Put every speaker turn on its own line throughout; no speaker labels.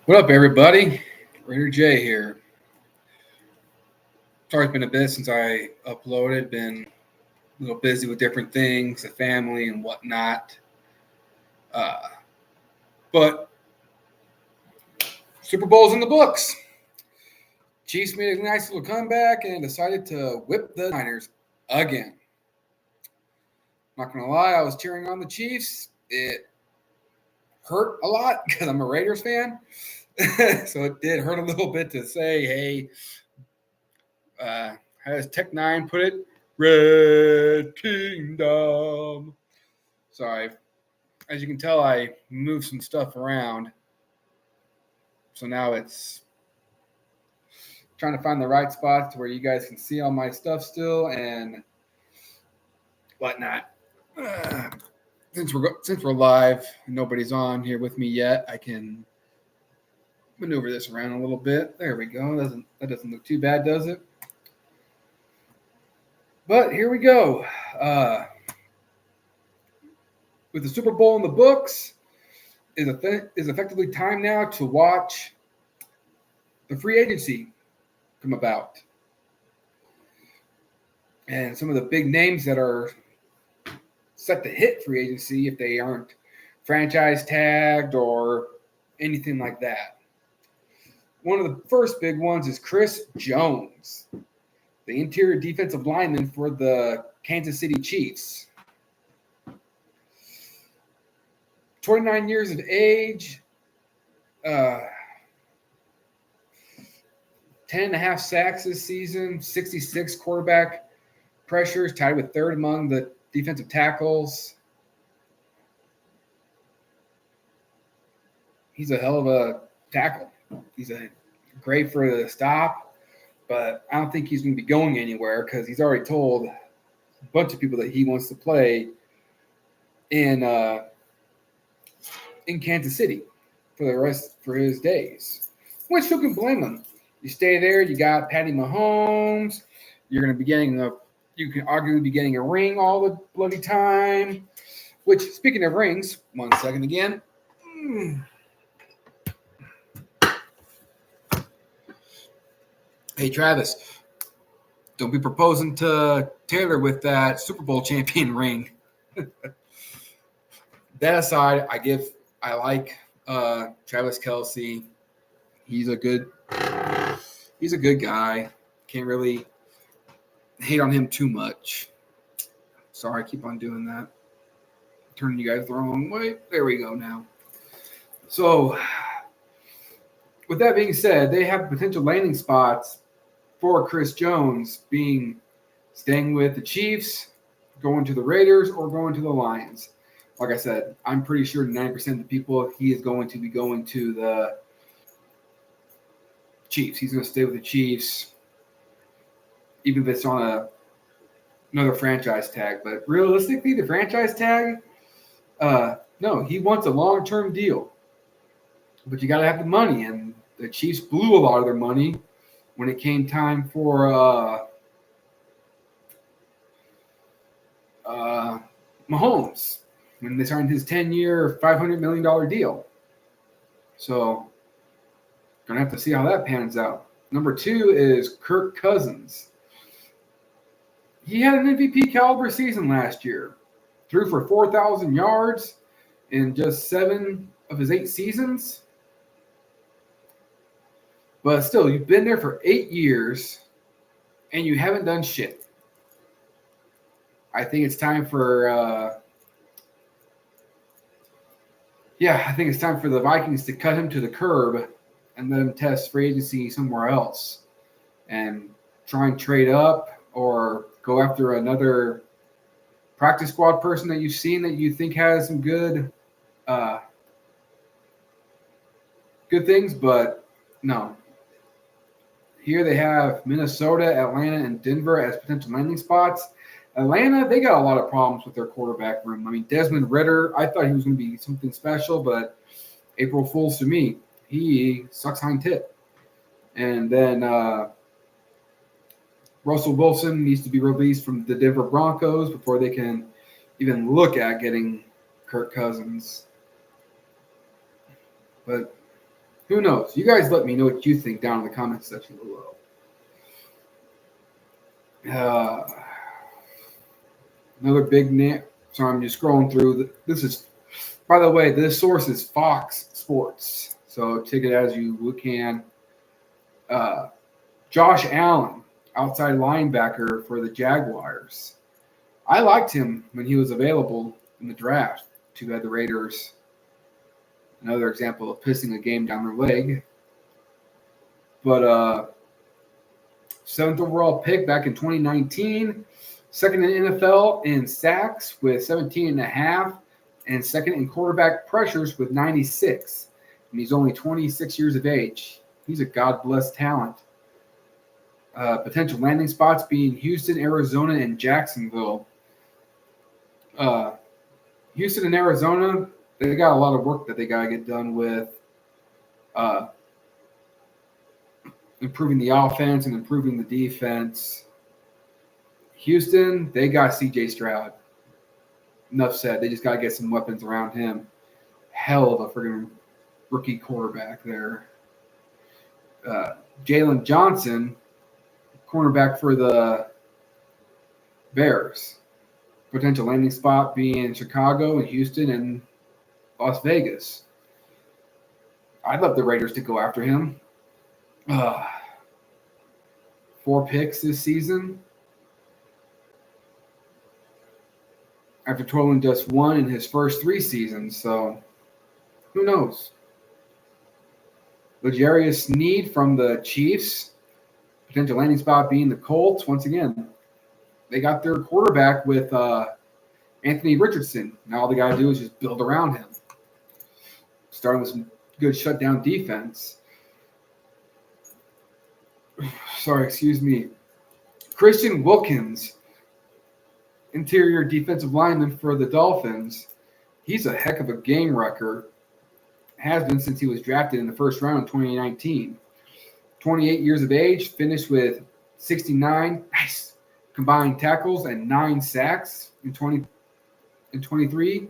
What up, everybody? Raider J here. Sorry, it's been a bit since I uploaded. Been a little busy with different things, the family and whatnot. Uh, but Super Bowl's in the books. Chiefs made a nice little comeback and decided to whip the Niners again. Not gonna lie, I was cheering on the Chiefs. It hurt a lot because I'm a Raiders fan, so it did hurt a little bit to say, "Hey, how does Tech Nine put it? Red Kingdom." So as you can tell, I moved some stuff around. So now it's trying to find the right spot to where you guys can see all my stuff still and whatnot. Since we're live, nobody's on here with me yet. I can maneuver this around a little bit. There we go. That doesn't look too bad, does it? But here we go. With the Super Bowl in the books, is effectively time now to watch the free agency come about. And some of the big names that are set to hit free agency if they aren't franchise tagged or anything like that. One of the first big ones is Chris Jones, the interior defensive lineman for the Kansas City Chiefs. 29 years of age, 10.5 sacks this season, 66 quarterback pressures, tied with third among the defensive tackles. He's a hell of a tackle. He's great for the stop, but I don't think he's going to be going anywhere because he's already told a bunch of people that he wants to play in Kansas City for his days. Which who can blame him? You stay there, you got Patty Mahomes. You're going to be you can arguably be getting a ring all the bloody time. Which, speaking of rings, 1 second again. Hey, Travis, don't be proposing to Taylor with that Super Bowl champion ring. That aside, I like Travis Kelce. He's a good guy. Can't really hate on him too much. Sorry, I keep on doing that. Turning you guys the wrong way. There we go now. So, with that being said, they have potential landing spots for Chris Jones being staying with the Chiefs, going to the Raiders, or going to the Lions. Like I said, I'm pretty sure 90% of the people he is going to be going to the Chiefs. He's going to stay with the Chiefs, even if it's on another franchise tag. But realistically, the franchise tag, no, he wants a long-term deal. But you got to have the money, and the Chiefs blew a lot of their money when it came time for Mahomes, when they signed his 10-year, $500 million deal. So, going to have to see how that pans out. Number 2 is Kirk Cousins. He had an MVP caliber season last year. Threw for 4,000 yards in just 7 of his 8 seasons. But still, you've been there for 8 years, and you haven't done shit. I think it's time for the Vikings to cut him to the curb and let him test free agency somewhere else and try and trade up or go after another practice squad person that you've seen that you think has some good things, but no. Here they have Minnesota, Atlanta, and Denver as potential landing spots. Atlanta, they got a lot of problems with their quarterback room. I mean, Desmond Ridder, I thought he was going to be something special, but April Fools to me. He sucks hind tit. And then Russell Wilson needs to be released from the Denver Broncos before they can even look at getting Kirk Cousins. But Who knows? You guys let me know what you think down in the comment section below. Another big name. So I'm just scrolling through. This is, by the way, this source is Fox Sports. So take it as you can. Josh Allen, outside linebacker for the Jaguars. I liked him when he was available in the draft. Too bad the Raiders, another example of pissing a game down their leg. But 7th overall pick back in 2019, second in NFL in sacks with 17 and a half, and second in quarterback pressures with 96. And he's only 26 years of age. He's a God-blessed talent. Potential landing spots being Houston, Arizona, and Jacksonville. Houston and Arizona, they got a lot of work that they got to get done with improving the offense and improving the defense. Houston, they got C.J. Stroud. Enough said. They just got to get some weapons around him. Hell of a friggin' rookie quarterback there. Jalen Johnson, cornerback for the Bears. Potential landing spot being Chicago and Houston and Las Vegas. I'd love the Raiders to go after him. 4 picks this season. After totaling just 1 in his first 3 seasons. So, who knows? L'Jarius Sneed from the Chiefs. Potential landing spot being the Colts. Once again, they got their quarterback with Anthony Richardson. Now all they got to do is just build around him. Starting with some good shutdown defense. Sorry, excuse me. Christian Wilkins, interior defensive lineman for the Dolphins. He's a heck of a game wrecker. Has been since he was drafted in the first round in 2019. 28 years of age, finished with 69 combined tackles and 9 sacks in 23.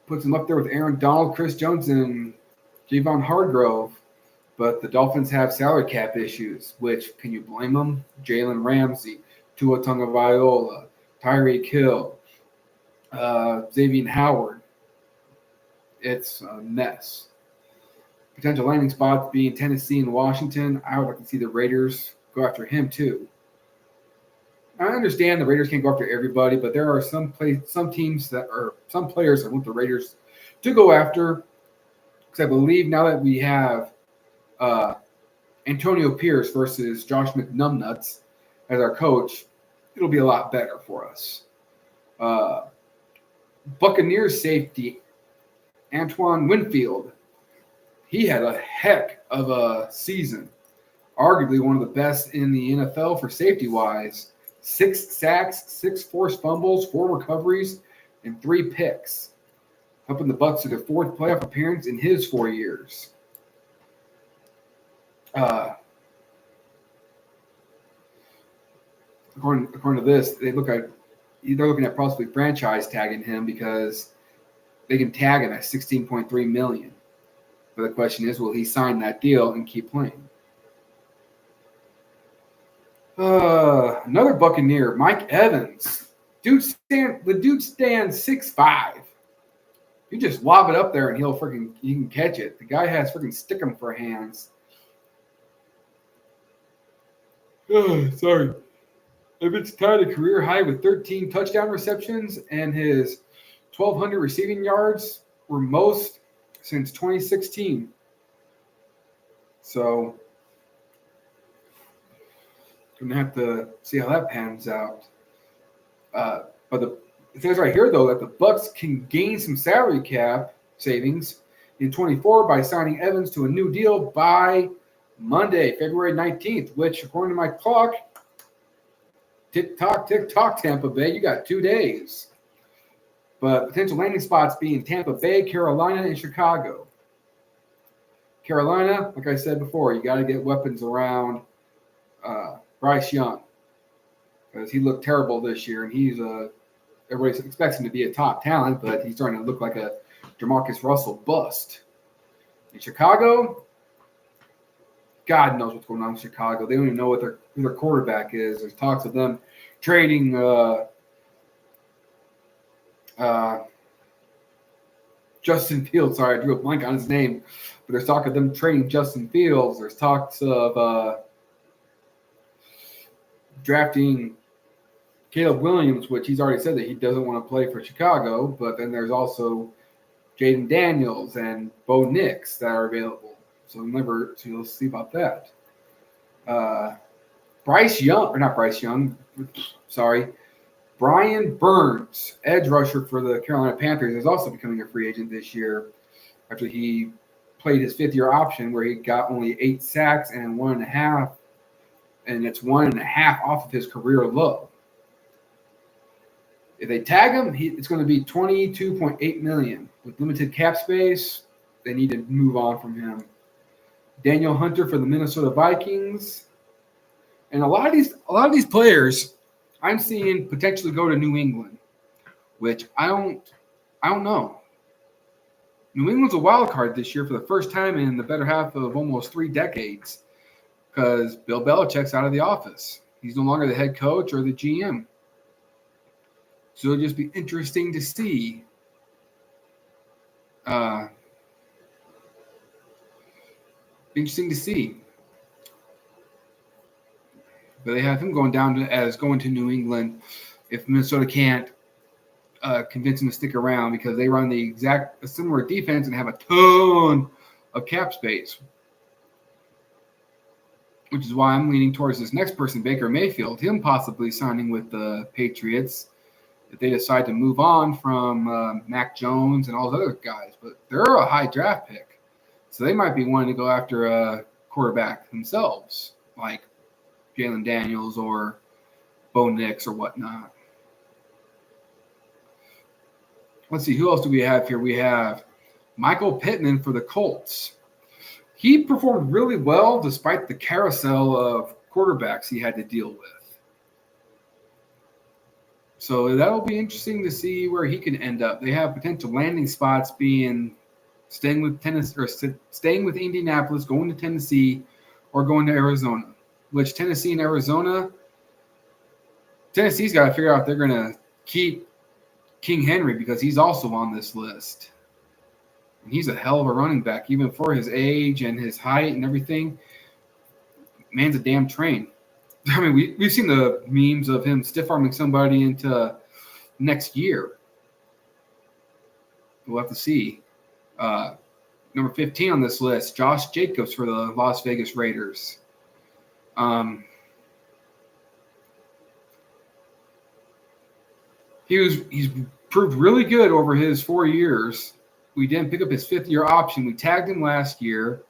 Puts him up there with Aaron Donald, Chris Jones, and Javon Hargrove. But the Dolphins have salary cap issues, which, can you blame them? Jalen Ramsey, Tua Tagovailoa, Tyreek Hill, Xavier Howard. It's a mess. Potential landing spots being Tennessee and Washington. I would like to see the Raiders go after him too. I understand the Raiders can't go after everybody, but there are some teams that are some players that want the Raiders to go after. Because I believe now that we have Antonio Pierce versus Josh McNumbnuts as our coach, it'll be a lot better for us. Buccaneers safety Antoine Winfield. He had a heck of a season. Arguably one of the best in the NFL for safety-wise. 6 sacks, 6 forced fumbles, 4 recoveries, and 3 picks. Helping the Bucs to their 4th playoff appearance in his 4 years. According to this, they're looking at possibly franchise tagging him because they can tag him at $16.3 million. But the question is, will he sign that deal and keep playing? Another Buccaneer, Mike Evans. The dude stands 6'5". You just lob it up there and he can catch it. The guy has freaking stickum for hands. Sorry. Evans tied a career high with 13 touchdown receptions, and his 1,200 receiving yards were most since 2016. So, gonna have to see how that pans out. But it says right here though that the Bucs can gain some salary cap savings in 24 by signing Evans to a new deal by Monday, February 19th, which according to my clock, tick tock, Tampa Bay, you got 2 days. But potential landing spots being Tampa Bay, Carolina, and Chicago. Carolina, like I said before, you got to get weapons around Bryce Young because he looked terrible this year, and everybody expects him to be a top talent, but he's starting to look like a Jamarcus Russell bust. In Chicago, God knows what's going on in Chicago. They don't even know who their quarterback is. There's talks of them trading Justin Fields. Sorry, I drew a blank on his name. But there's talk of them trading Justin Fields. There's talks of drafting Caleb Williams, which he's already said that he doesn't want to play for Chicago. But then there's also Jaden Daniels and Bo Nix that are available. So you'll see about that. Brian Burns, edge rusher for the Carolina Panthers, is also becoming a free agent this year after he played his fifth-year option where he got only 8 sacks and 1.5, and it's 1.5 off of his career low. If they tag him, it's going to be $22.8 million. With limited cap space, they need to move on from him. Daniel Hunter for the Minnesota Vikings. And a lot of these players I'm seeing potentially go to New England, which I don't know. New England's a wild card this year for the first time in the better half of almost 3 decades because Bill Belichick's out of the office. He's no longer the head coach or the GM. So it'll just be interesting to see. But they have him going to New England if Minnesota can't convince him to stick around because they run a similar defense and have a ton of cap space. Which is why I'm leaning towards this next person, Baker Mayfield, him possibly signing with the Patriots if they decide to move on from Mac Jones and all those other guys. But they're a high draft pick. So they might be wanting to go after a quarterback themselves, like Jalen Daniels or Bo Nix or whatnot. Let's see, who else do we have here? We have Michael Pittman for the Colts. He performed really well despite the carousel of quarterbacks he had to deal with. So that'll be interesting to see where he can end up. They have potential landing spots being staying with Indianapolis, going to Tennessee, or going to Arizona. Which Tennessee and Arizona, Tennessee's got to figure out if they're going to keep King Henry because he's also on this list. And he's a hell of a running back, even for his age and his height and everything. Man's a damn train. I mean, we've seen the memes of him stiff-arming somebody into next year. We'll have to see. Number 15 on this list, Josh Jacobs for the Las Vegas Raiders. He's proved really good over his 4 years. We didn't pick up his 5th-year option. We tagged him last year,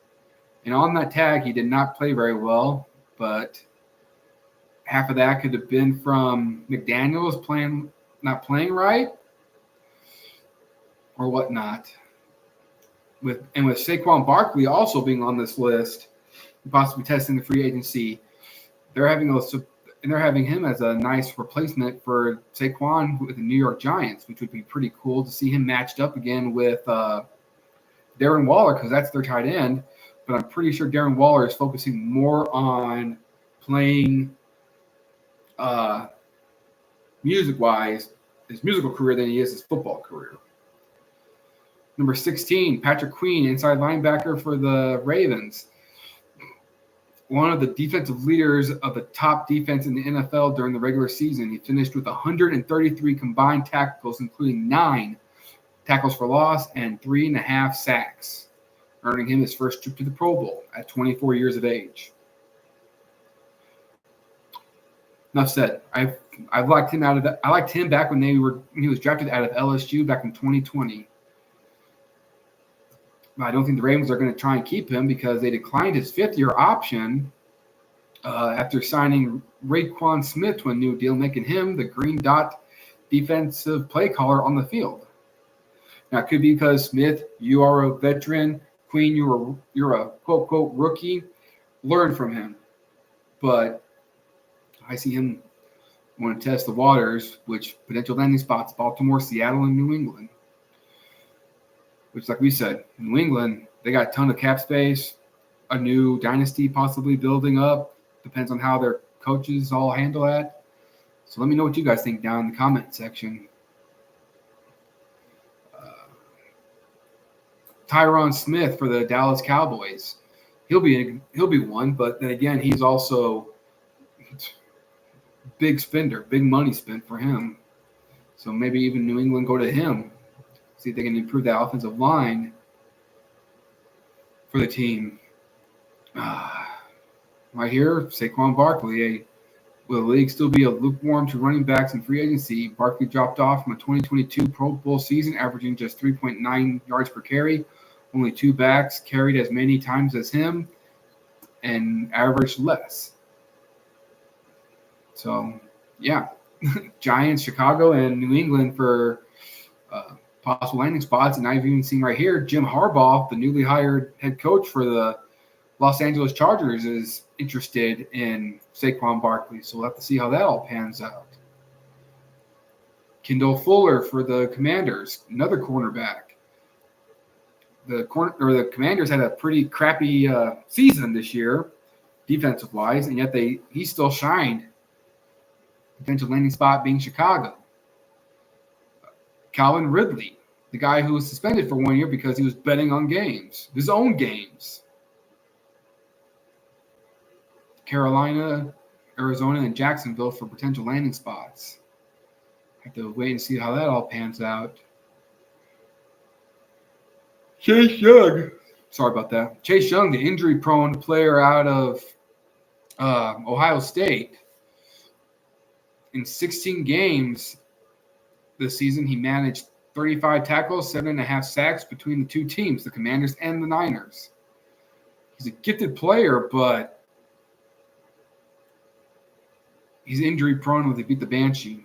and on that tag, he did not play very well. But half of that could have been from McDaniels not playing right, or whatnot. With Saquon Barkley also being on this list, possibly testing the free agency, they're having him as a nice replacement for Saquon with the New York Giants, which would be pretty cool to see him matched up again with Darren Waller because that's their tight end. But I'm pretty sure Darren Waller is focusing more on playing music-wise, his musical career than he is his football career. Number 16, Patrick Queen, inside linebacker for the Ravens. One of the defensive leaders of the top defense in the NFL during the regular season. He finished with 133 combined tackles, including 9 tackles for loss and 3.5 sacks, earning him his first trip to the Pro Bowl at 24 years of age. Enough said. I liked him I liked him back when he was drafted out of LSU back in 2020. I don't think the Ravens are going to try and keep him because they declined his 5th-year option after signing Raekwon Smith to a new deal, making him the green dot defensive play caller on the field. Now, it could be because Smith, you are a veteran. Queen, you're a quote rookie. Learn from him. But I see him want to test the waters, which potential landing spots: Baltimore, Seattle, and New England. which, like we said, New England, they got a ton of cap space, a new dynasty possibly building up. Depends on how their coaches all handle that. So let me know what you guys think down in the comment section. Tyron Smith for the Dallas Cowboys. He'll be one, but then again, he's also big spender, big money spent for him. So maybe even New England go to him, see if they can improve the offensive line for the team. Right here, Saquon Barkley. Will the league still be a lukewarm to running backs in free agency? Barkley dropped off from a 2022 Pro Bowl season, averaging just 3.9 yards per carry. Only 2 backs carried as many times as him and averaged less. So, yeah. Giants, Chicago, and New England for possible landing spots. And I've even seen right here, Jim Harbaugh, the newly hired head coach for the Los Angeles Chargers, is interested in Saquon Barkley. So we'll have to see how that all pans out. Kendall Fuller for the Commanders, another cornerback. The Commanders had a pretty crappy season this year, defensive wise, and yet he still shined. Potential landing spot being Chicago. Calvin Ridley, the guy who was suspended for 1 year because he was betting on games, his own games. Carolina, Arizona, and Jacksonville for potential landing spots. Have to wait and see how that all pans out. Chase Young. Sorry about that. Chase Young, the injury-prone player out of Ohio State. In 16 games this season, he managed 35 tackles, 7.5 sacks between the two teams, the Commanders and the Niners. He's a gifted player, but he's injury-prone when they beat the Banshee.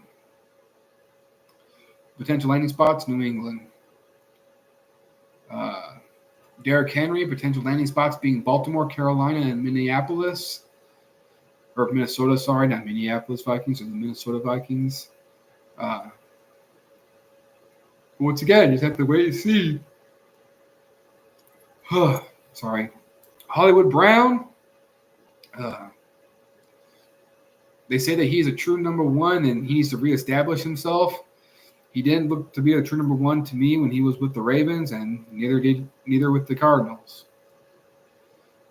Potential landing spots, New England. Derrick Henry, potential landing spots being Baltimore, Carolina, and Minneapolis. Or Minnesota, sorry, not Minneapolis Vikings, or the Minnesota Vikings. Once again, you just have to wait and see. Sorry. Hollywood Brown. They say that he's a true number one and he needs to reestablish himself. He didn't look to be a true number one to me when he was with the Ravens, and neither with the Cardinals.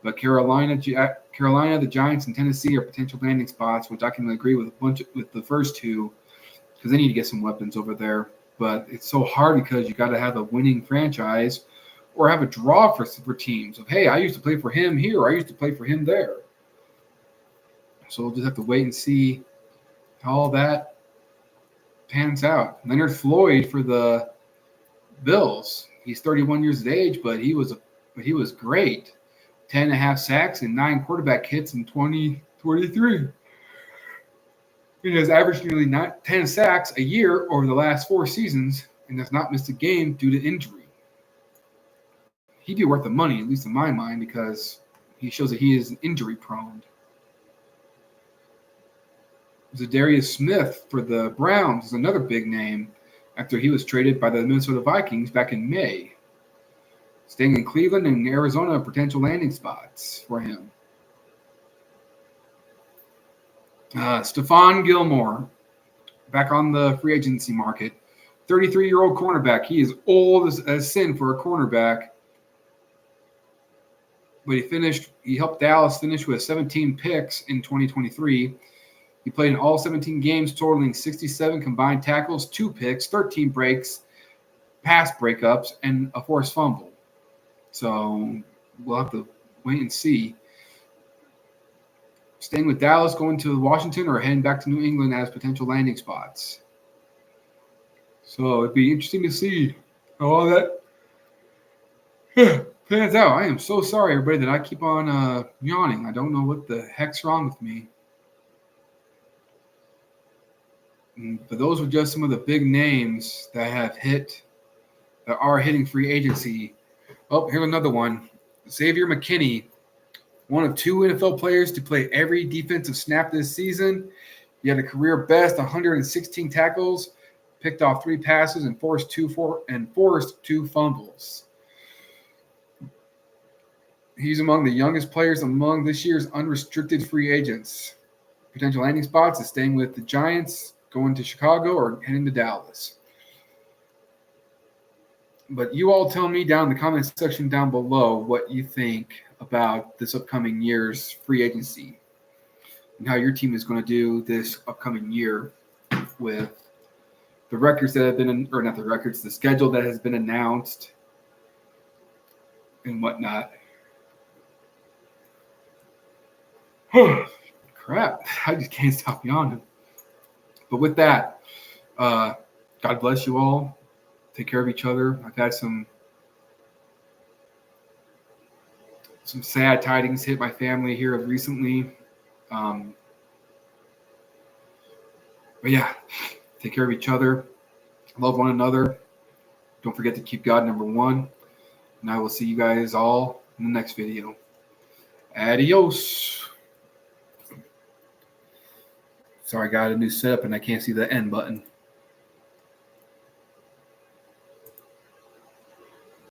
But Carolina, the Giants, and Tennessee are potential landing spots, which I can agree with with the first two, because they need to get some weapons over there. But it's so hard because you got to have a winning franchise or have a draw for teams of, hey, I used to play for him here, I used to play for him there. So we'll just have to wait and see how all that pans out. Leonard Floyd for the Bills. He's 31 years of age, but he was great. 10.5 sacks and 9 quarterback hits in 2023. He has averaged nearly 10 sacks a year over the last 4 seasons and has not missed a game due to injury. He'd be worth the money, at least in my mind, because he shows that he is injury prone. Zadarius Smith for the Browns is another big name after he was traded by the Minnesota Vikings back in May. Staying in Cleveland and Arizona are potential landing spots for him. Stephon Gilmore, back on the free agency market. 33-year-old cornerback. He is old as sin for a cornerback. But he helped Dallas finish with 17 picks in 2023. He played in all 17 games, totaling 67 combined tackles, 2 picks, 13 breaks, pass breakups, and a forced fumble. So we'll have to wait and see. Staying with Dallas, going to Washington, or heading back to New England as potential landing spots. So it'd be interesting to see how all that pans out. I am so sorry, everybody, that I keep on yawning. I don't know what the heck's wrong with me. But those were just some of the big names that are hitting free agency. Oh, here's another one. Xavier McKinney, one of 2 NFL players to play every defensive snap this season. He had a career best 116 tackles, picked off 3 passes, and forced 2 fumbles. He's among the youngest players among this year's unrestricted free agents. Potential landing spots is staying with the Giants, going to Chicago, or heading to Dallas. But you all tell me down in the comments section down below what you think about this upcoming year's free agency and how your team is going to do this upcoming year with the records that have been, or not the records, the schedule that has been announced and whatnot. Crap, I just can't stop yawning. But with that, God bless you all. Take care of each other. I've had some sad tidings hit my family here recently. But yeah, take care of each other. Love one another. Don't forget to keep God number one. And I will see you guys all in the next video. Adios. Sorry, I got a new setup and I can't see the end button.